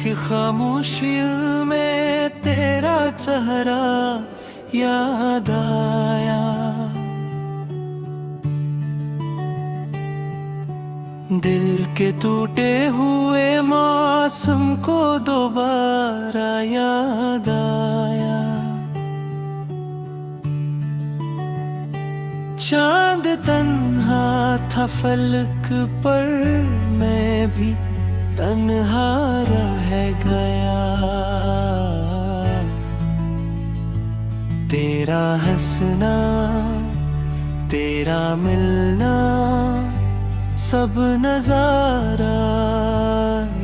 की खामोशियों में तेरा चेहरा याद आया। दिल के टूटे हुए मौसम को दोबारा याद आया। चांद तन्हा था फलक पर, मैं भी तन्हा रह गया। तेरा हंसना, तेरा मिलना, सब नजारा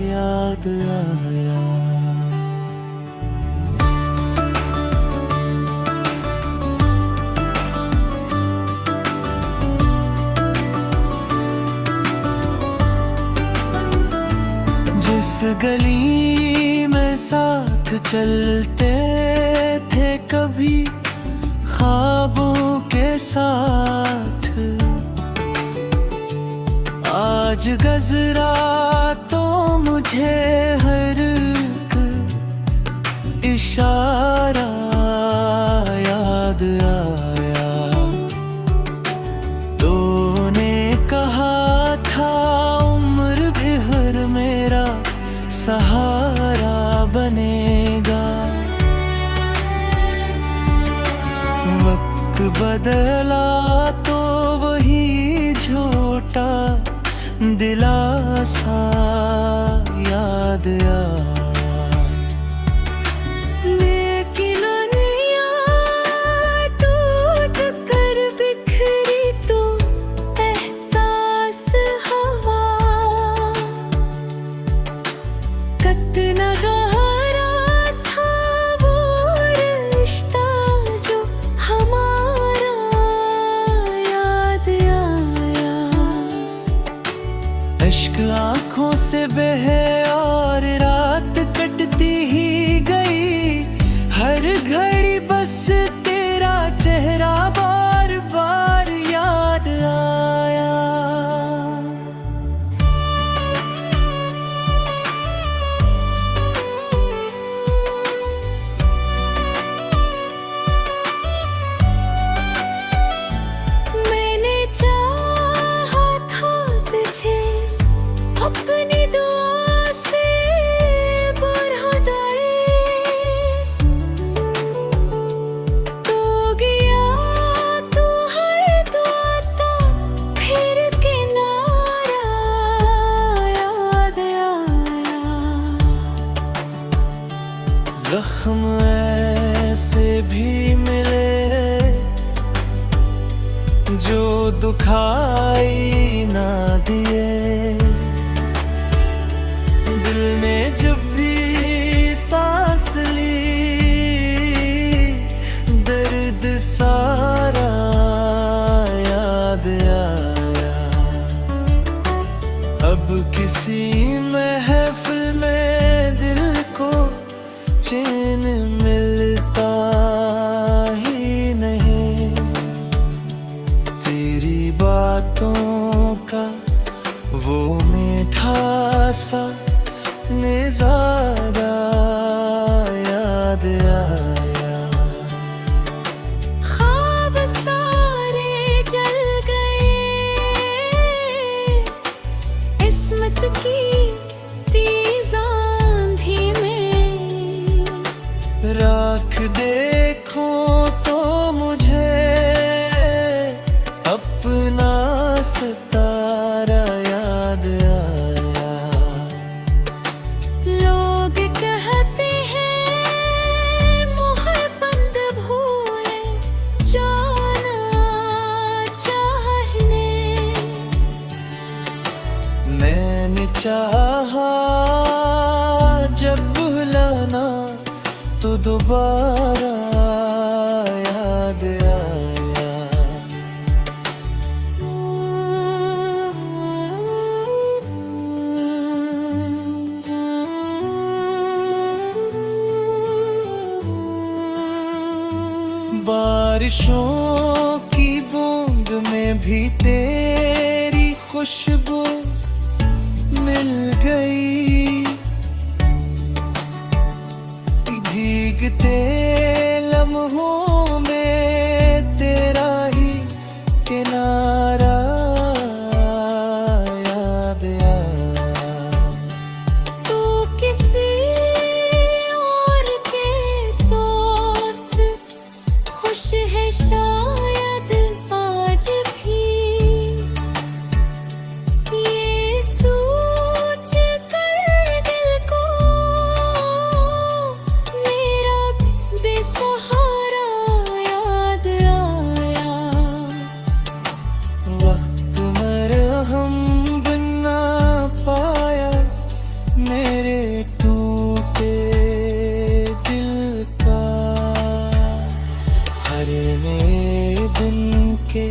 याद आया। जिस गली में साथ चलते थे कभी ख्वाबों के साथ, आज गजरा तो मुझे हर एक इशारा याद आया। तूने कहा था उम्र भर मेरा सहारा बनेगा। वक्त बदला तो वही झूठा दिलासा याद आया। इश्क आँखों से बहे और रात कटती ही गई। हर घड़ी बस तेरा चेहरा बार बार याद आया। मैंने चाहा था तुझे अपनी दुआ से बढ़ा दे, तो गया तू हर दुआ फिर किनारा याद आया। जख्म ऐसे भी मिले जो दुखाई ना दिए। दिल ने जब भी सांस ली, दर्द सारा याद आया। अब किसी महफिल में दिल को चैन मिलता ही नहीं। तेरी बातों का वो मीठा सा नज़ारा याद आया। ख्वाब सारे जल गए, इस्मत की तेज आंधी में। राख देखूं तो मुझे अपना सितारा याद आया। लोग कहते हैं मोहब्बत भूले जाना चाहने। मैंने चाहा जब भुलाना तो दोबारा याद आया। बारिशों की बूंद में भी तेरी खुशबू मिल गई। बीते लम्हों में तेरा ही किनारा याद आया। तू किसी और के साथ खुश है शायद आज भी, ये सोच कर दिल को मेरा बेसहारा याद आया। वक्त मरहम बना पाया मेरे टूटे दिल का, हर नए दिन के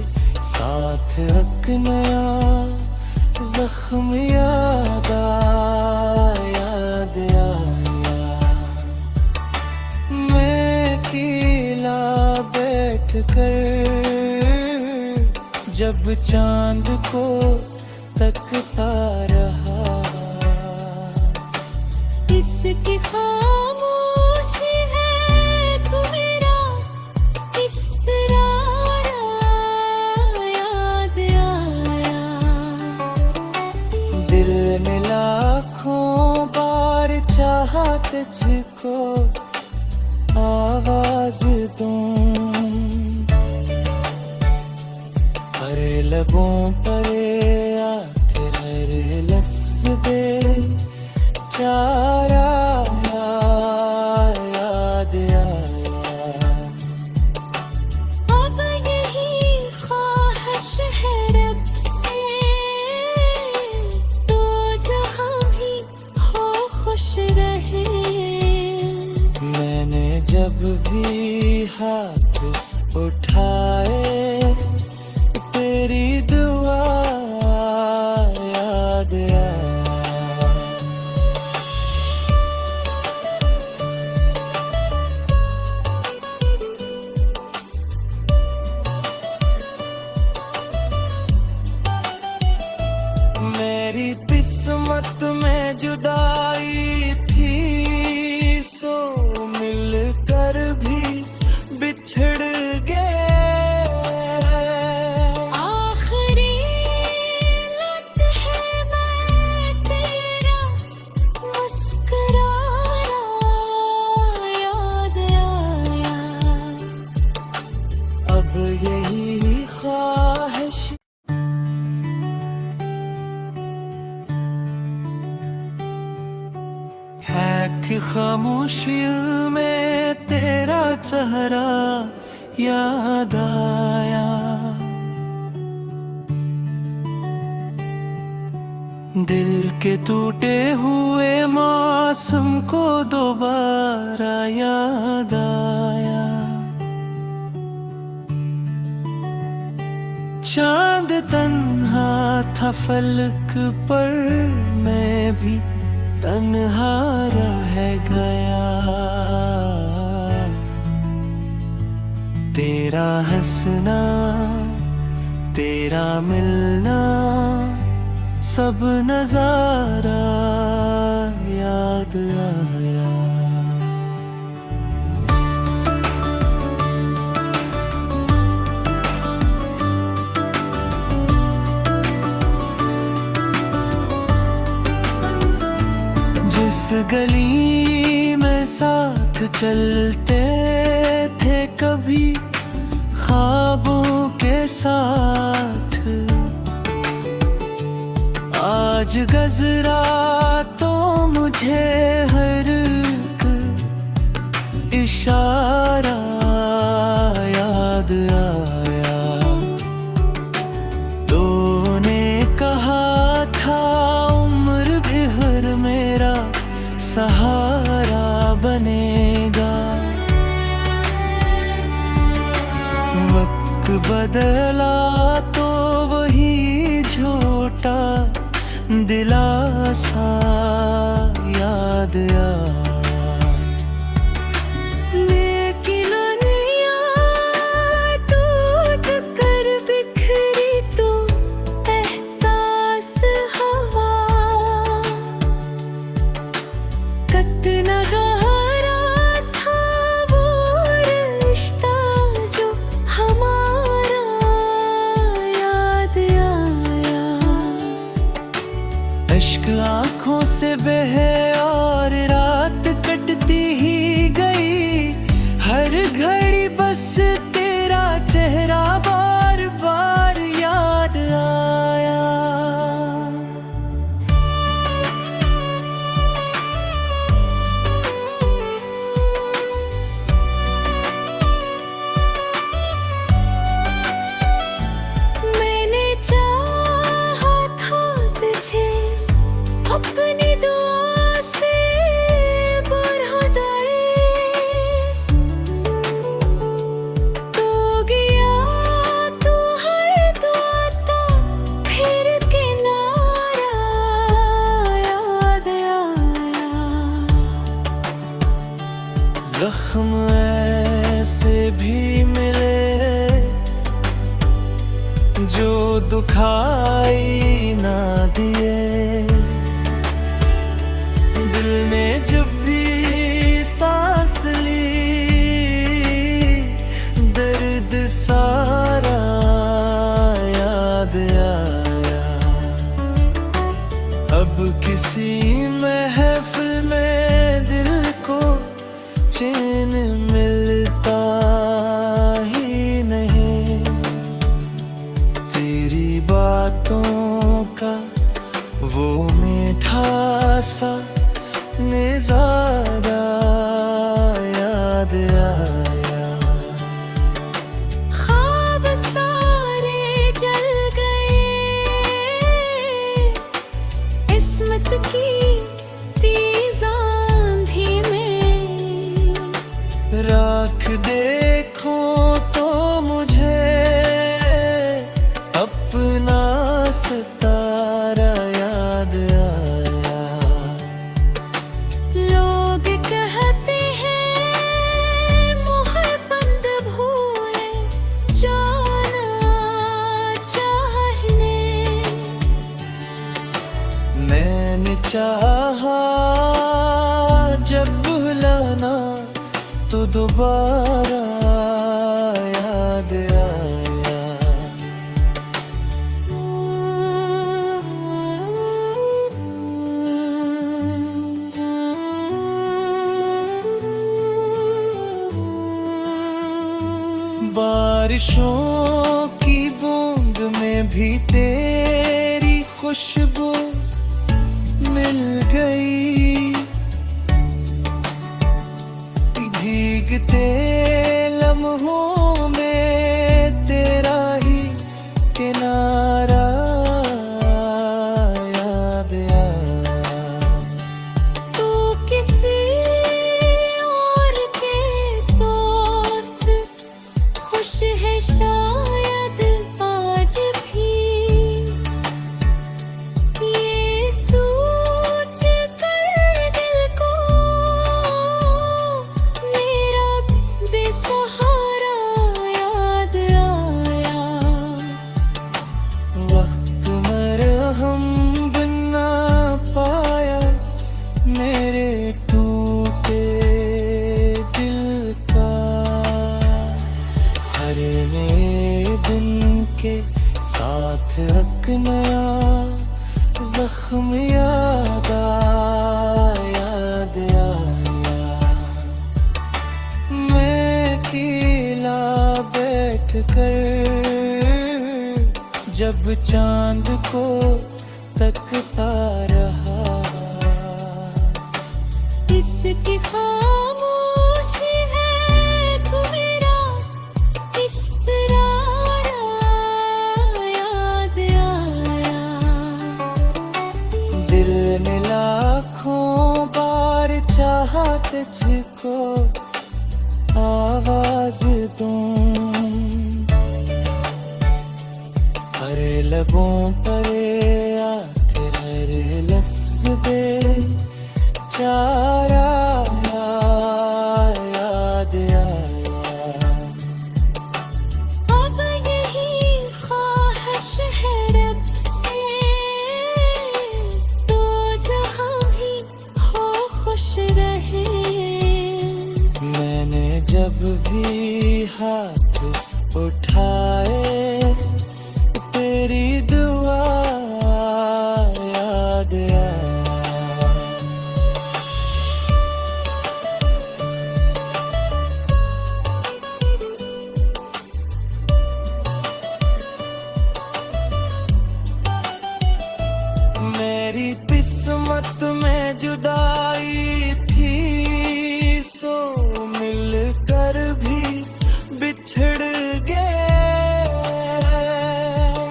साथ एक नया जख्म याद आया। मैं अकेला बैठ कर जब चांद को तकता रहा, इसकी खामोशी है तू मेरा इस तरह याद आया। दिल ने लाखों बार चाहा तुझको आवाज दूं, हर लबों पर आखिर हर लफ्ज बेचारा याद आया। अब यही ख्वाहिश है रब से, तो जहाँ भी हो खुश रहे। मैंने जब भी हाथ उठाए तेरी दुआ याद आया। मेरी किस्मत में जुदाई थी, सो मिलकर भी बिछड़ गए। आखिरी लम्हे में तेरा मुस्कुराना याद आया। अब यही ख्वाहिश है कि खामोशी में तेरा चेहरा याद आया। दिल के टूटे हुए मौसम को दोबारा याद आया। चांद तन्हा था फलक पर, मैं भी तन्हा रह गया। तेरा हंसना तेरा मिलना सब नजारा याद आया। जिस गली में साथ चलते थे कभी ख्वाबों के साथ, आज गजरा तो मुझे हर एक इशारा याद आया। तूने कहा था उम्र भर मेरा सहारा बनेगा। वक्त बदला तो वही झूठा दिलासा याद आया। कितना गहरा था इश्क आंखों से बहे और रात कटती ही गई, हर घड़ी बस तेरा चेहरा बार बार याद आया। मैंने चाहा था तुझे अपनी दुआ से बढ़ा दे, तो गया तू हर दुआ फिर किनारा याद आया। जख्म ऐसे भी मिले जो दुखाई ना दिए, दिल ने जब भी सांस ली दर्द सारा याद आया। अब किसी महफिल में दिल को चैन मिलता ही नहीं, तेरी बातों का वो मीठा सा नज़ारा याद आया। ख्वाब सारे जल गए, इस्मत की तेज आंधी में, राख देखो तो मुझे अपना सितारा याद आया। लोग कहते हैं मोहब्बत भूले जाना चाहने, मैंने चाहा जब भुलाना तो दोबारा याद आया। बारिशों की बूंद में भी तेरी खुशबू मिल गई, भीगते लम्हों में तेरा ही किनारा याद आया। तू किसी और के साथ खुश है शायद आज भी, ये सोच कर दिल को मेरा बेसहारा याद आया। वक्त मरहम बना पाया मेरे टूटे दिल का, हर नए दिन के साथ एक नया जख्म याद आया। मैं अकेला बैठ कर जब चांद को तकता रहा, इसकी खामोशी है तू मेरा इस तरह याद आया। दिल ने लाखों बार चाहा तुझको आवाज दूं, हर लबों पर आखिर हर लफ्ज बेचारा याद आया। अब यही ख्वाहिश है रब से, तो जहाँ भी हो खुश रहे। मैंने जब भी हाथ उठाए तेरी दुआ याद रात में जुदाई थी, सो मिलकर भी बिछड़ गए।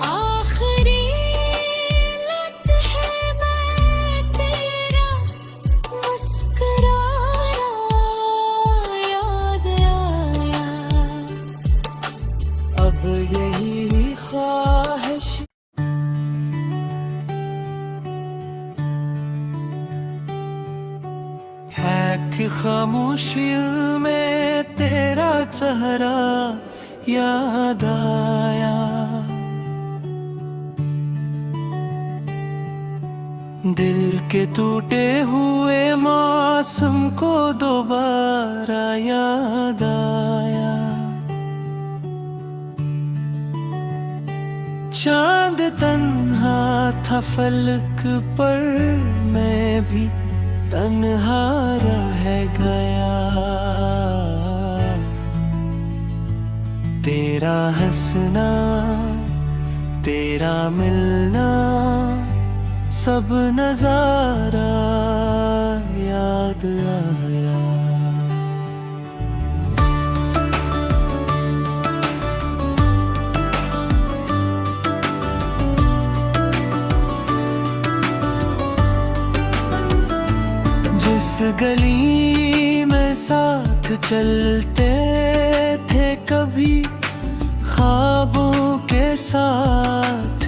आखिरी लम्हे में तेरा मुस्कुराना याद आया। अब यही ख्वाहिश है कि खामोशी में तेरा चेहरा याद आया। दिल के टूटे हुए मौसम को दोबारा याद आया। चांद तन्हा था फलक पर, मैं भी तन्हा रह गया। तेरा हंसना, तेरा मिलना, सब नजारा याद आया। जिस गली में साथ चलते थे कभी ख्वाबों के साथ,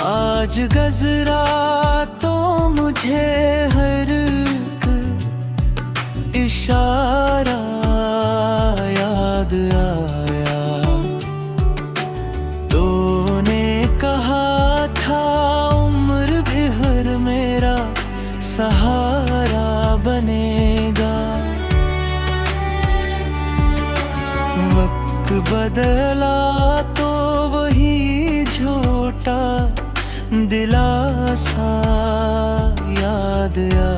आज गजरा तो मुझे हर एक इशारा याद आया। तूने कहा था उम्र भर मेरा सहारा बनेगा। वक्त बदला तो वही झूठा दिलासा याद आया।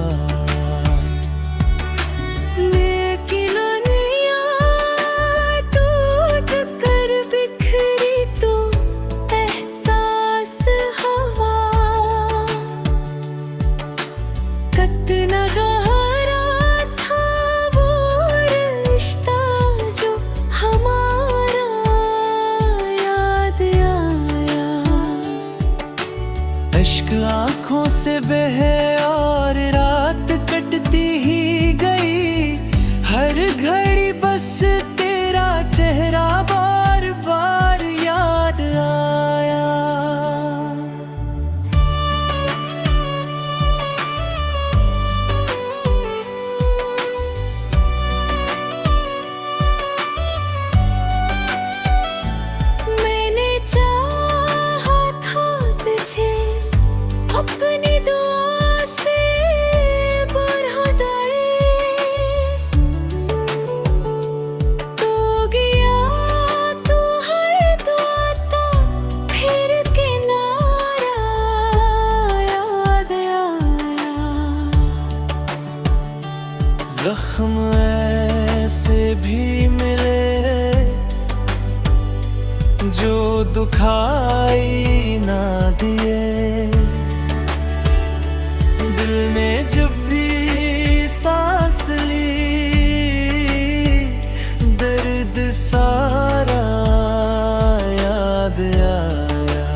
इश्क आंखों से बहे और रात कटती ही गई। हर घड़ी बस तेरा चेहरा बार बार याद आया। मैंने चाहा था तुझे अपनी दुआ से बढ़ा दे, तो गया तू हर दुआ फिर किनारा याद आया। जख्म ऐसे भी मिले जो दुखाई ना दिए। दिल ने जब भी सांस ली, दर्द सारा याद आया।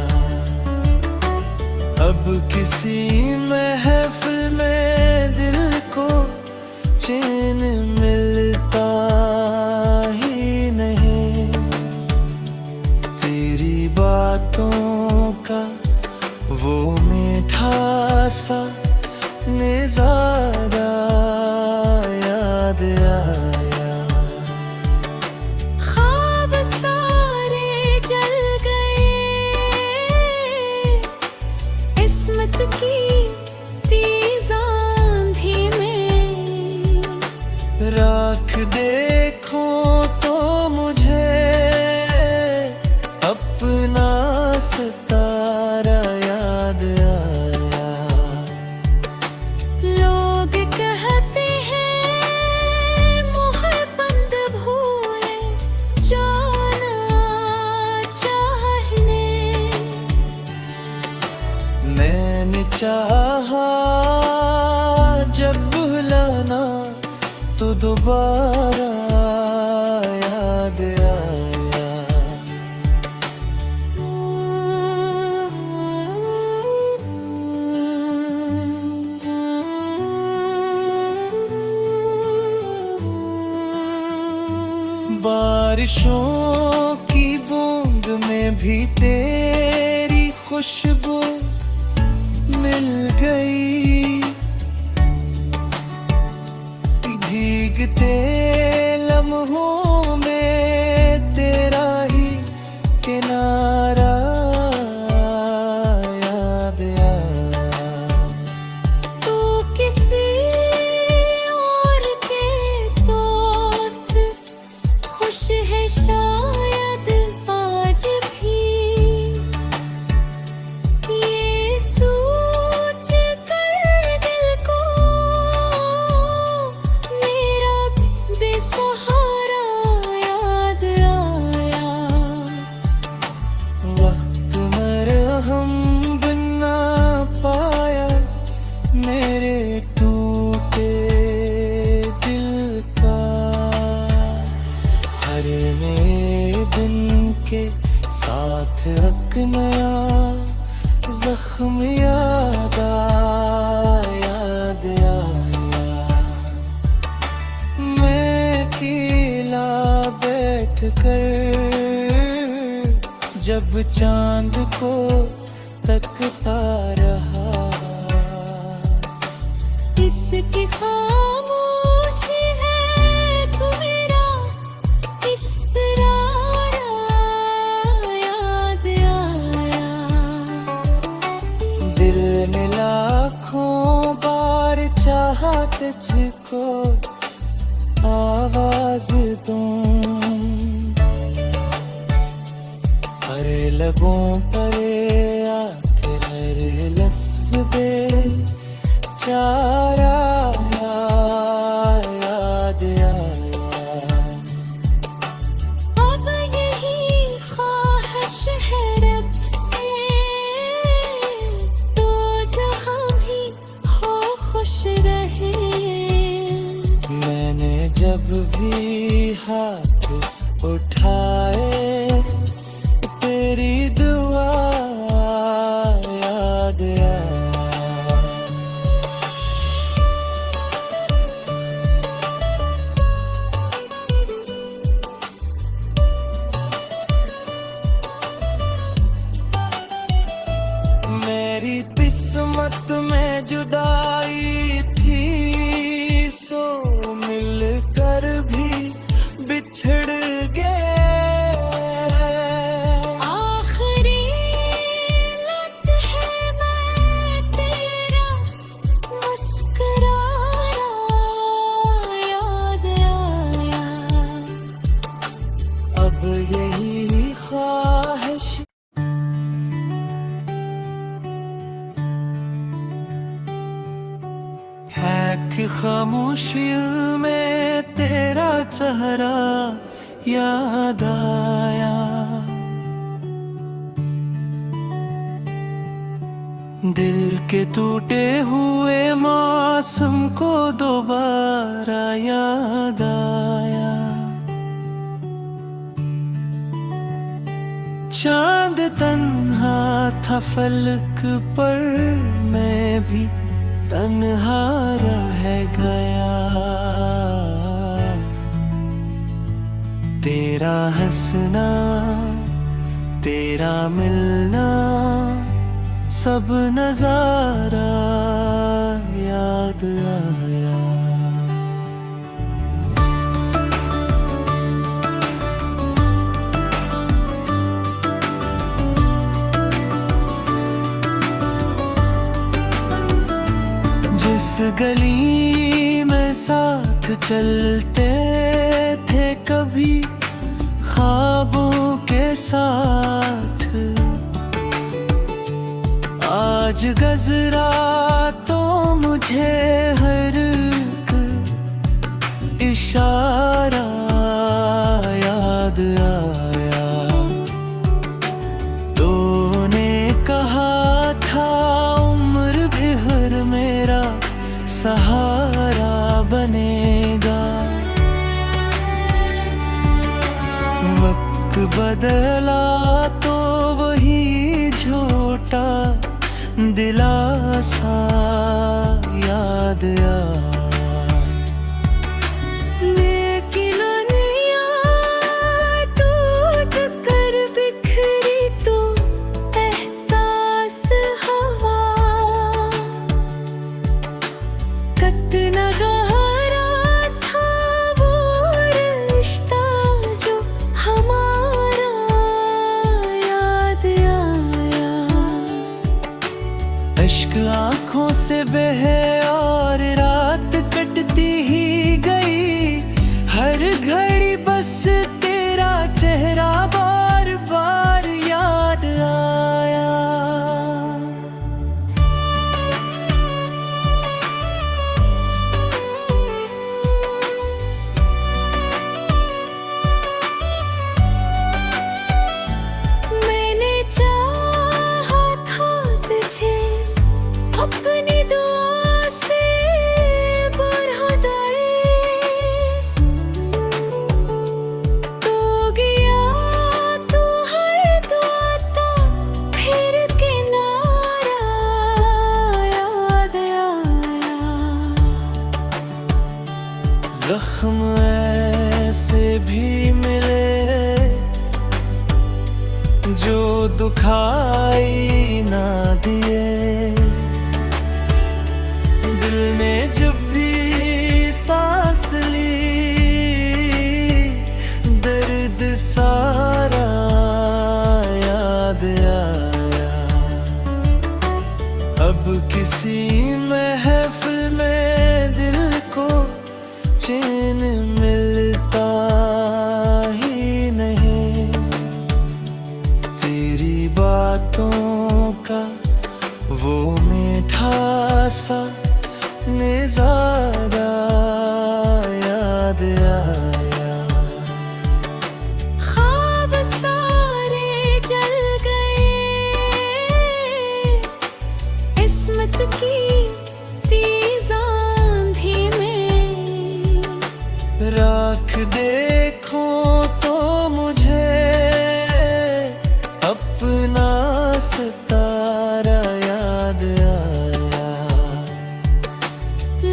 अब किसी महफिल में दिल को चैन मिलता ही नहीं। तेरी बातों का वो मीठा सा नजारा याद आया। ख्वाब सारे जल गए, इस्मत की तेज आंधी में। राख देखो तो मुझे अपना सितारा याद आया। लोग कहते हैं मोहब्बत भूले जाना चाहने। मैंने चाहा जब भुलाना तो दोबारा याद आया। बारिशों की बूंद में भी तेरी खुशबू मिल गई, भीगते लम्हों में तेरा ही किनारा याद आया। तू किसी और के साथ खुश है शायद आज भी, ये सोच कर दिल को मेरा भी बेसहारा याद आया। वक्त मरहम बना पाया मेरे टूटे दिल का, हर नए दिन के साथ एक नया जख्म याद आया। मैं अकेला बैठ कर जब चांद को तकता रहा, इसकी खामोशी है तू मेरा इस तरह याद आया। दिल ने लाखों बार चाहा तुझको आवाज दूं, हर लबों पर आखिर हर लफ्ज पे चारा याद आया। अब यही ख्वाहिश है रब से तो जहाँ भी हो खुश रहे। मैंने जब भी हाथ उठाए तेरी दुआ याद आया। मेरी किस्मत में जुदाई थी, सो मिलकर भी बिछड़ गए। आखिरी लम्हे में तेरा मुस्कुराना याद आया। अब यही ख्वाहिश है कि खामोशी में तेरा चेहरा याद आया। दिल के टूटे हुए मौसम को दोबारा याद आया। चांद तन्हा था फलक पर, मैं भी तन्हा रह गया। तेरा हंसना तेरा मिलना सब नजारा याद आया। जिस गली में साथ चलते थे कभी ख्वाबों के साथ, आज गजरा तो मुझे हर एक इशारा याद आया। तूने कहा था उम्र बदला तो वही झूठा दिलासा याद आया। मैं किलोनिया टूट कर बिखरी तो एहसास हवा कितना गहरा था वो रिश्ता जो हमारा याद आया। इश्क आंखों से बहे और रात कटती ही गई, हर घड़ी बस तेरा चेहरा बार बार याद आया। मैंने चाहा था तुझे अपनी दुआ से बढ़ा दे, तो गया तू हर दुआ था फिर किनारा याद आया। जख्म ऐसे भी मिले जो दुखाई ना दिए, दिल ने जब भी सांस ली दर्द सारा याद आया। अब किसी महफिल में दिल को चैन मिलता ही नहीं, तेरी बातों का वो मीठा सा नज़ारा याद आया। ख्वाब सारे जल गए इस्मत की तेज आंधी में, राख देखो तो मुझे अपना सितारा याद आया।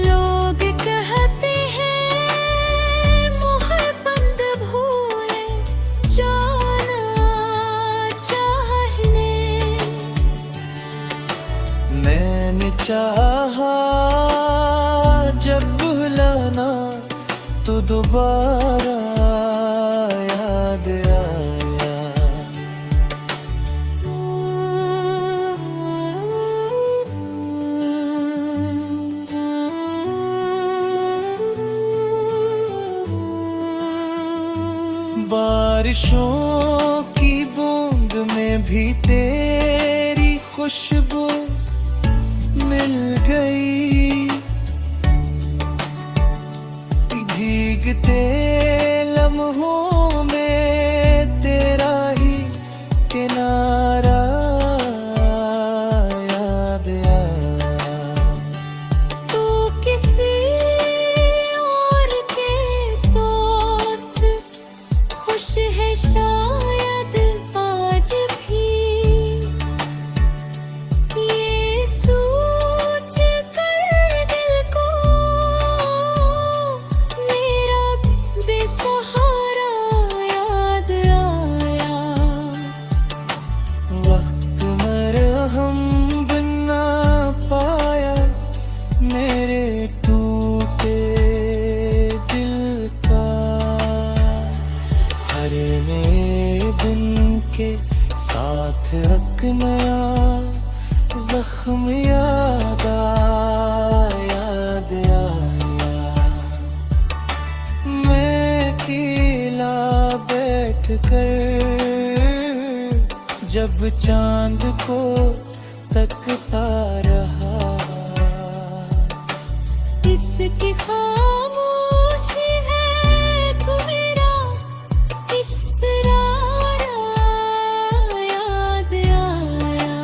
लोग कहते हैं मोहब्बत भूले जाना चाहने, मैंने चाहा जब भुलाना तो दोबारा याद आया। बारिशों की बूंद में भी तेरी खुशबू मिल गई, भीगते लम्हों में तेरा ही किनारा याद आया। तू किसी और के साथ खुश है शायद आज भी, ये सोच कर दिल को मेरा बेसहारा याद आया। वक्त मरहम बना पाया मेरे टूटे दिल का, हर नए दिन के साथ एक नया जख्म याद आया। मैं अकेला बैठ कर जब चांद को तकता रहा, इसकी खामोशी है तू मेरा इस तरह याद आया।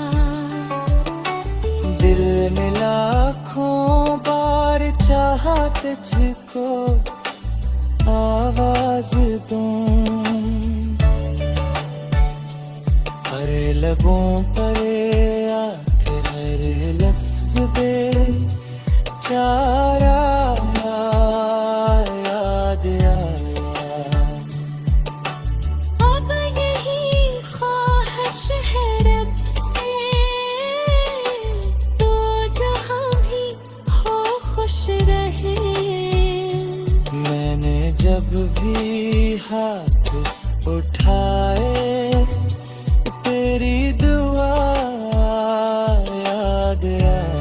दिल ने लाखों बार चाहा तुझको आवाज दूं, मेरे लबों पर आकर हर लफ्ज पे चारा याद आया। अब यही ख्वाहिश है रब से, तो जहाँ भी हो खुश रहे। मैंने जब भी हाथ उठाए तेरी दुआ याद आए।